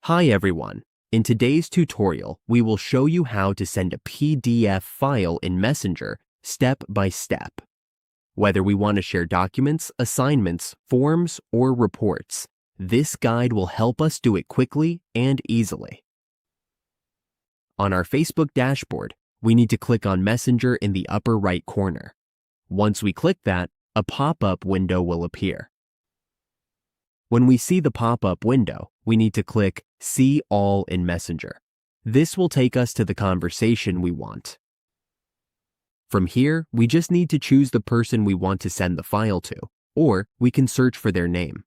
Hi everyone. In today's tutorial, we will show you how to send a PDF file in Messenger step by step. Whether we want to share documents, assignments, forms, or reports, this guide will help us do it quickly and easily. On our Facebook dashboard, we need to click on Messenger in the upper right corner. Once we click that, a pop-up window will appear. When we see the pop-up window, we need to click See All in Messenger. This will take us to the conversation we want. From here, we just need to choose the person we want to send the file to, or we can search for their name.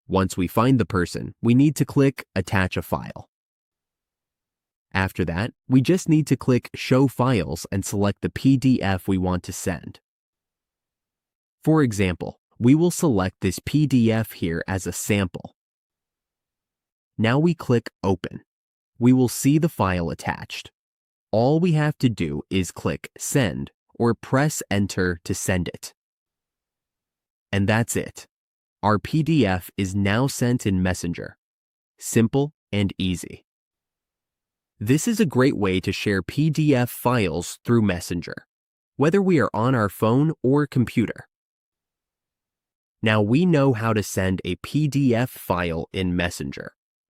Once we find the person, we need to click Attach a File. After that, we just need to click Show Files and select the PDF we want to send. For example, we will select this PDF here as a sample. Now we click Open. We will see the file attached. All we have to do is click Send or press Enter to send it. And that's it. Our PDF is now sent in Messenger. Simple and easy. This is a great way to share PDF files through Messenger, whether we are on our phone or computer. Now we know how to send a PDF file in Messenger.